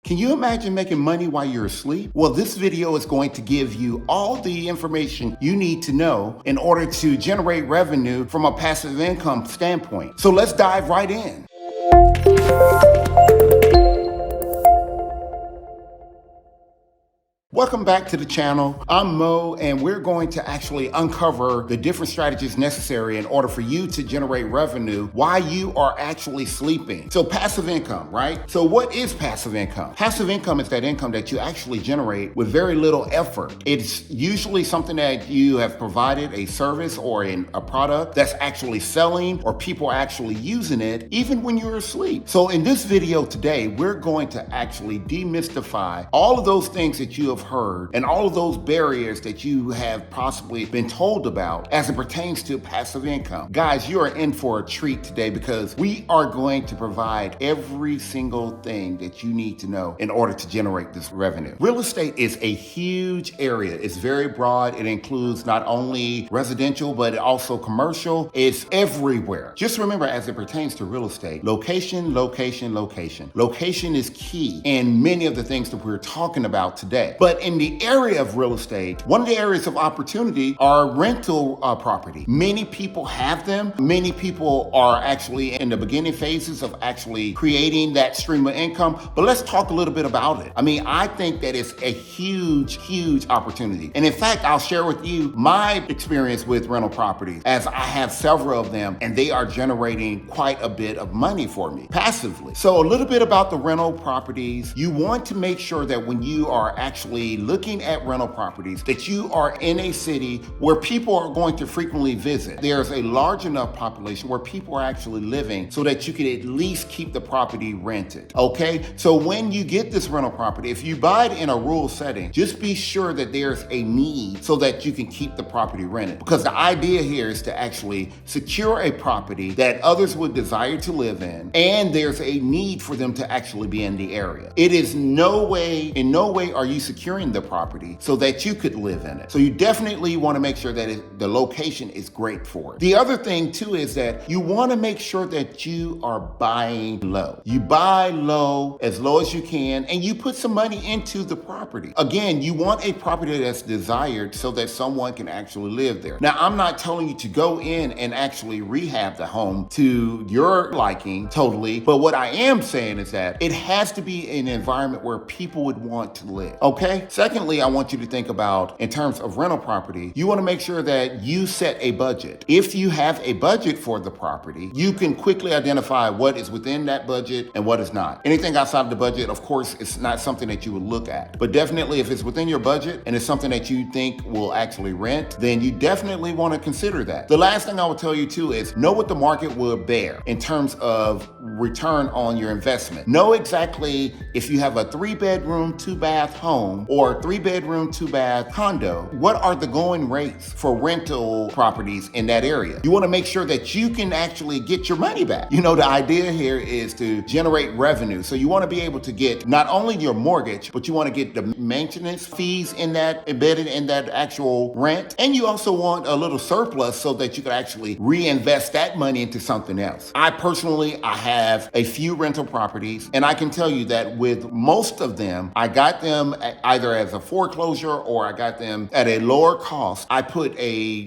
Can you imagine making money while you're asleep? Well, this video is going to give you all the information you need to know in order to generate revenue from a passive income standpoint. So let's dive right in. Welcome back to the channel. I'm Mo, and we're going to actually uncover the different strategies necessary in order for you to generate revenue while you are actually sleeping. So passive income, right? So what is passive income? Passive income is that income that you actually generate with very little effort. It's usually something that you have provided a service or a product that's actually selling, or people are actually using it even when you're asleep. So in this video today, we're going to actually demystify all of those things that you have heard and all of those barriers that you have possibly been told about as it pertains to passive income. Guys, you are in for a treat today because we are going to provide every single thing that you need to know in order to generate this revenue. Real estate is a huge area. It's very broad. It includes not only residential, but also commercial. It's everywhere. Just remember, as it pertains to real estate, location, location, location. Location is key in many of the things that we're talking about today. But in the area of real estate, one of the areas of opportunity are rental property. Many people have them. Many people are actually in the beginning phases of actually creating that stream of income. But let's talk a little bit about it. I mean, I think that it's a huge, huge opportunity. And in fact, I'll share with you my experience with rental properties, as I have several of them, and they are generating quite a bit of money for me passively. So a little bit about the rental properties. You want to make sure that when you are actually looking at rental properties, that you are in a city where people are going to frequently visit. There's a large enough population where people are actually living so that you can at least keep the property rented, okay? So when you get this rental property, if you buy it in a rural setting, just be sure that there's a need so that you can keep the property rented. Because the idea here is to actually secure a property that others would desire to live in, and there's a need for them to actually be in the area. It is in no way are you securing the property so that you could live in it. So you definitely want to make sure that the location is great for it. The other thing too is that you want to make sure that you are buying low. You buy low as you can, and you put some money into the property. Again, you want a property that's desired so that someone can actually live there. Now, I'm not telling you to go in and actually rehab the home to your liking totally, but what I am saying is that it has to be an environment where people would want to live, okay? Secondly, I want you to think about, in terms of rental property, you want to make sure that you set a budget. If you have a budget for the property, you can quickly identify what is within that budget and what is not. Anything outside of the budget, of course, it's not something that you would look at. But definitely, if it's within your budget and it's something that you think will actually rent, then you definitely want to consider that. The last thing I would tell you too is know what the market will bear in terms of return on your investment. Know exactly if you have a 3-bedroom, 2-bath home or 3-bedroom, 2-bath condo, what are the going rates for rental properties in that area? You want to make sure that you can actually get your money back. You know, the idea here is to generate revenue. So you want to be able to get not only your mortgage, but you want to get the maintenance fees in that, embedded in that actual rent. And you also want a little surplus so that you can actually reinvest that money into something else. I have a few rental properties, and I can tell you that with most of them, I got them either as a foreclosure or I got them at a lower cost. I put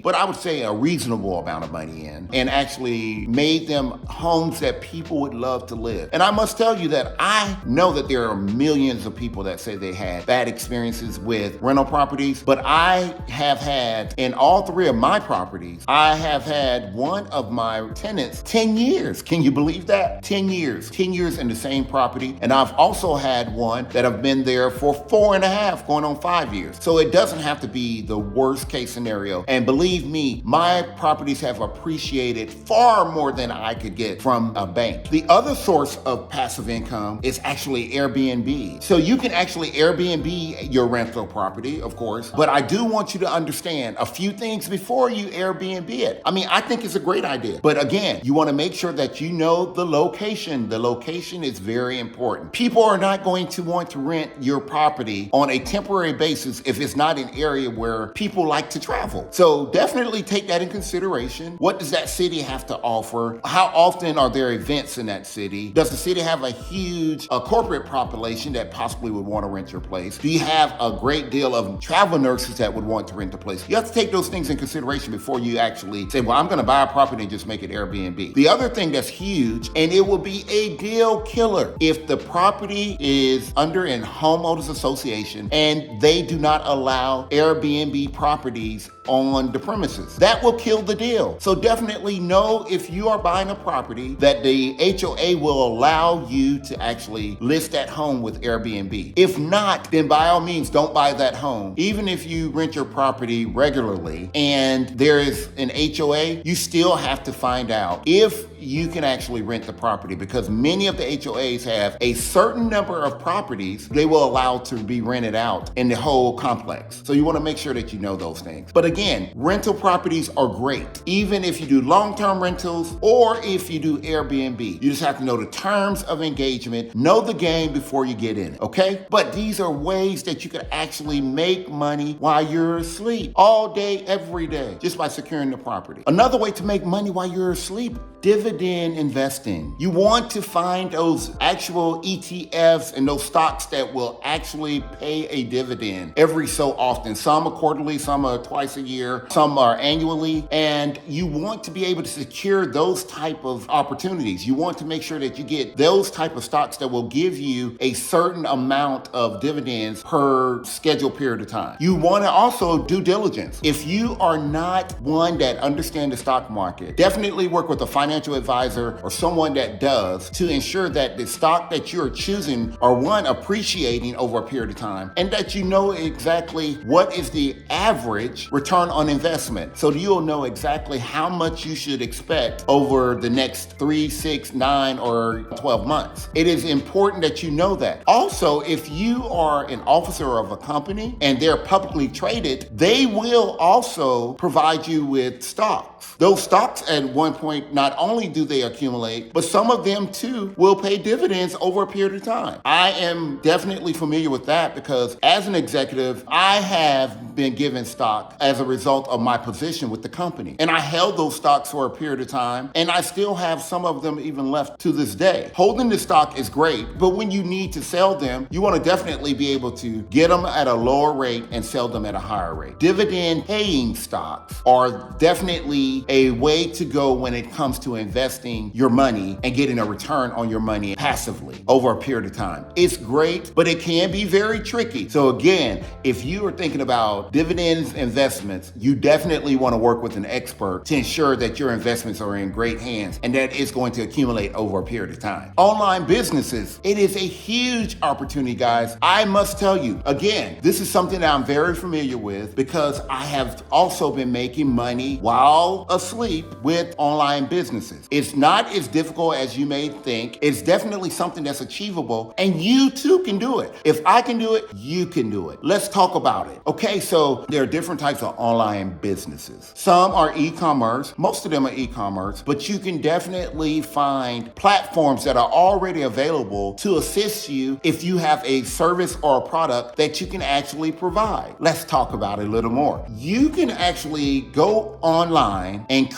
what I would say a reasonable amount of money in, and actually made them homes that people would love to live. And I must tell you that I know that there are millions of people that say they had bad experiences with rental properties, but I have had, in all 3 of my properties, I have had one of my tenants 10 years. Can you believe that? 10 years. 10 years in the same property. And I've also had one that have been there for 4.5, going on 5 years. So it doesn't have to be the worst case scenario. And believe me, my properties have appreciated far more than I could get from a bank. The other source of passive income is actually Airbnb. So you can actually Airbnb your rental property, of course, but I do want you to understand a few things before you Airbnb it. I mean, I think it's a great idea, but again, you want to make sure that you know the location location. The location is very important. People are not going to want to rent your property on a temporary basis if it's not an area where people like to travel. So definitely take that in consideration. What does that city have to offer? How often are there events in that city? Does the city have a huge corporate population that possibly would want to rent your place? Do you have a great deal of travel nurses that would want to rent the place? You have to take those things in consideration before you actually say, well, I'm going to buy a property and just make it Airbnb. The other thing that's huge, and it will be a deal killer, if the property is under a homeowners association and they do not allow Airbnb properties on the premises. That will kill the deal. So definitely know if you are buying a property that the HOA will allow you to actually list that home with Airbnb. If not, then by all means, don't buy that home. Even if you rent your property regularly and there is an HOA, you still have to find out if you can actually rent the property, because many of the HOAs have a certain number of properties they will allow to be rented out in the whole complex. So you want to make sure that you know those things. But again, rental properties are great, even if you do long-term rentals or if you do Airbnb. You just have to know the terms of engagement, know the game before you get in it, okay? But these are ways that you can actually make money while you're asleep, all day, every day, just by securing the property. Another way to make money while you're asleep, dividend investing. You want to find those actual ETFs and those stocks that will actually pay a dividend every so often. Some are quarterly, some are twice a year, some are annually, and you want to be able to secure those type of opportunities. You want to make sure that you get those type of stocks that will give you a certain amount of dividends per scheduled period of time. You want to also due diligence. If you are not one that understands the stock market, definitely work with a financial advisor or someone that does to ensure that the stock that you're choosing are, one, appreciating over a period of time, and that you know exactly what is the average return on investment. So you'll know exactly how much you should expect over the next 3, 6, 9, or 12 months. It is important that you know that. Also, if you are an officer of a company and they're publicly traded, they will also provide you with stocks. Those stocks at one point, not only do they accumulate, but some of them too will pay dividends over a period of time. I am definitely familiar with that because as an executive, I have been given stock as a result of my position with the company. And I held those stocks for a period of time, and I still have some of them even left to this day. Holding the stock is great, but when you need to sell them, you want to definitely be able to get them at a lower rate and sell them at a higher rate. Dividend paying stocks are definitely a way to go when it comes to investing your money and getting a return on your money passively over a period of time. It's great, but it can be very tricky. So again, if you are thinking about dividends investments, you definitely want to work with an expert to ensure that your investments are in great hands and that it's going to accumulate over a period of time. Online businesses, it is a huge opportunity, guys. I must tell you, again, this is something that I'm very familiar with because I have also been making money while asleep with online businesses. It's not as difficult as you may think. It's definitely something that's achievable, and you too can do it. If I can do it, you can do it. Let's talk about it. Okay, so there are different types of online businesses. Some are e-commerce. Most of them are e-commerce, but you can definitely find platforms that are already available to assist you if you have a service or a product that you can actually provide. Let's talk about it a little more. You can actually go online and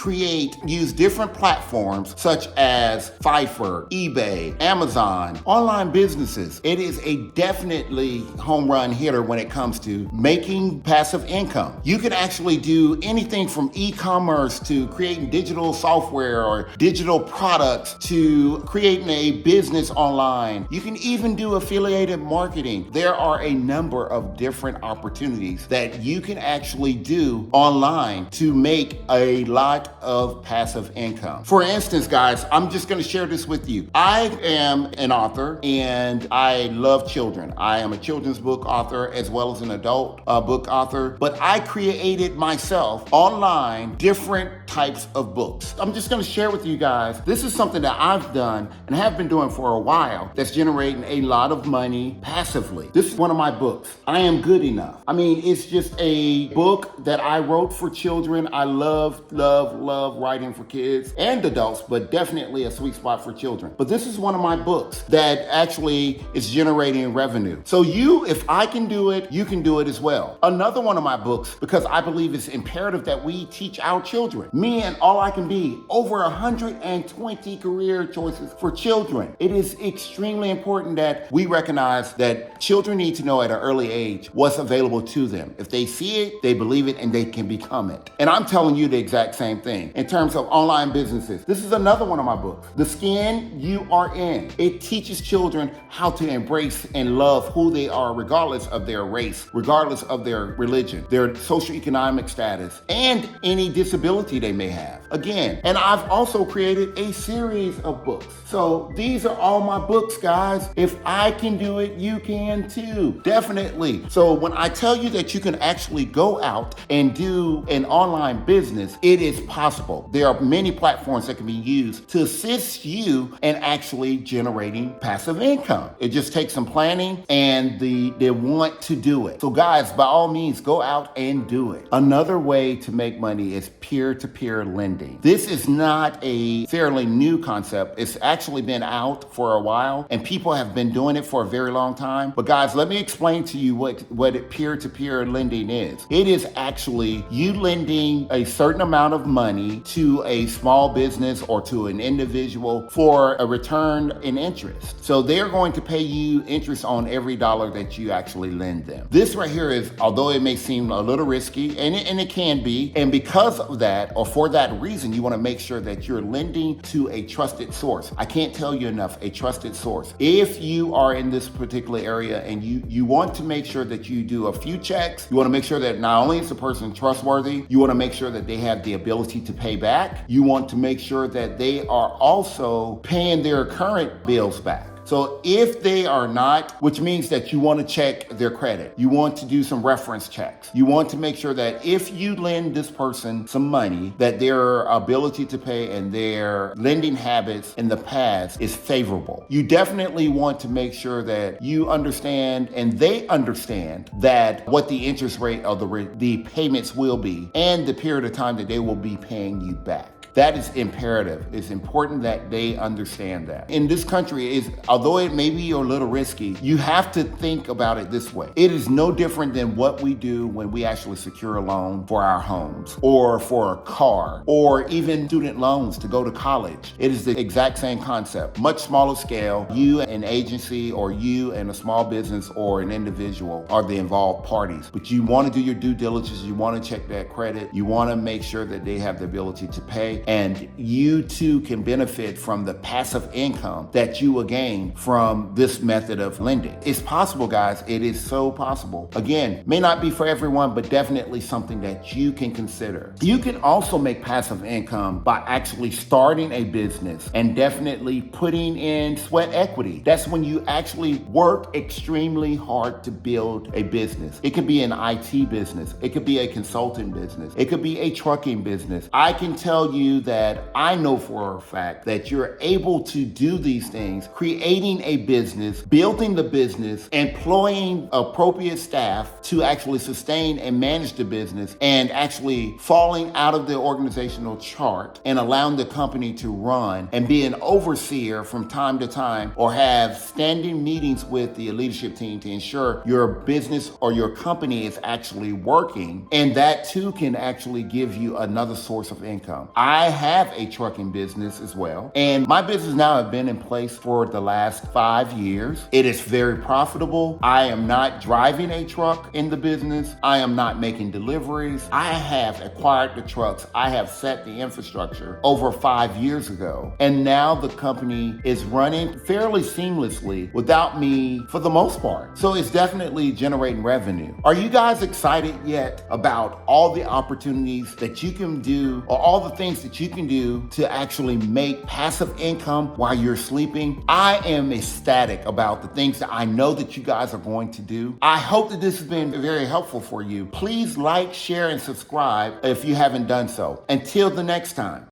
use different platforms such as Fiverr, eBay, Amazon, online businesses. It is a definitely home run hitter when it comes to making passive income. You can actually do anything from e-commerce to creating digital software or digital products to creating a business online. You can even do affiliated marketing. There are a number of different opportunities that you can actually do online to make a lot of passive income. For instance, guys, I'm just going to share this with you. I am an author and I love children. I am a children's book author as well as an adult book author, but I created myself online different types of books. I'm just going to share with you guys. This is something that I've done and have been doing for a while that's generating a lot of money passively. This is one of my books. I Am Good Enough. I mean, it's just a book that I wrote for children. I love writing for kids. and adults, but definitely a sweet spot for children. But this is one of my books that actually is generating revenue. So if I can do it, you can do it as well. Another one of my books, because I believe it's imperative that we teach our children. Me and All I Can Be, over 120 career choices for children. It is extremely important that we recognize that children need to know at an early age what's available to them. If they see it, they believe it, and they can become it. And I'm telling you the exact same thing in terms of online businesses. This is another one of my books. The Skin You Are In. It teaches children how to embrace and love who they are, regardless of their race, regardless of their religion, their socioeconomic status, and any disability they may have. Again, and I've also created a series of books. So these are all my books, guys. If I can do it, you can too. Definitely. So when I tell you that you can actually go out and do an online business, it is possible. There are many platforms that can be used to assist you in actually generating passive income. It just takes some planning and they want to do it. So guys, by all means, go out and do it. Another way to make money is peer-to-peer lending. This is not a fairly new concept. It's actually been out for a while and people have been doing it for a very long time. But guys, let me explain to you what peer-to-peer lending is. It is actually you lending a certain amount of money to a small business or to an individual for a return in interest. So they're going to pay you interest on every dollar that you actually lend them. This right here is, although it may seem a little risky, and it can be, and because of that, or for that reason, you want to make sure that you're lending to a trusted source. I can't tell you enough, a trusted source. If you are in this particular area and you want to make sure that you do a few checks, you want to make sure that not only is the person trustworthy, you want to make sure that they have the ability to pay back. You want to make sure that they are also paying their current bills back. So if they are not, which means that you want to check their credit, you want to do some reference checks. You want to make sure that if you lend this person some money, that their ability to pay and their lending habits in the past is favorable. You definitely want to make sure that you understand and they understand that what the interest rate of the payments will be and the period of time that they will be paying you back. That is imperative. It's important that they understand that. In this country, although it may be a little risky, you have to think about it this way. It is no different than what we do when we actually secure a loan for our homes or for a car or even student loans to go to college. It is the exact same concept, much smaller scale. You, an agency, or you and a small business or an individual are the involved parties. But you want to do your due diligence. You want to check that credit. You want to make sure that they have the ability to pay. And you too can benefit from the passive income that you will gain from this method of lending. It's possible, guys. It is so possible. Again, may not be for everyone, but definitely something that you can consider. You can also make passive income by actually starting a business and definitely putting in sweat equity. That's when you actually work extremely hard to build a business. It could be an IT business. It could be a consulting business. It could be a trucking business. I can tell you that I know for a fact that you're able to do these things, creating a business, building the business, employing appropriate staff to actually sustain and manage the business, and actually falling out of the organizational chart and allowing the company to run and be an overseer from time to time, or have standing meetings with the leadership team to ensure your business or your company is actually working. And that too can actually give you another source of income. I have a trucking business as well, and my business now has been in place for the last 5 years. It is very profitable. I am not driving a truck in the business. I am not making deliveries. I have acquired the trucks. I have set the infrastructure over 5 years ago, and now the company is running fairly seamlessly without me for the most part. So it's definitely generating revenue. Are you guys excited yet about all the opportunities that you can do, or all the things that you can do to actually make passive income while you're sleeping? I am ecstatic about the things that I know that you guys are going to do. I hope that this has been very helpful for you. Please like, share, and subscribe if you haven't done so. Until the next time.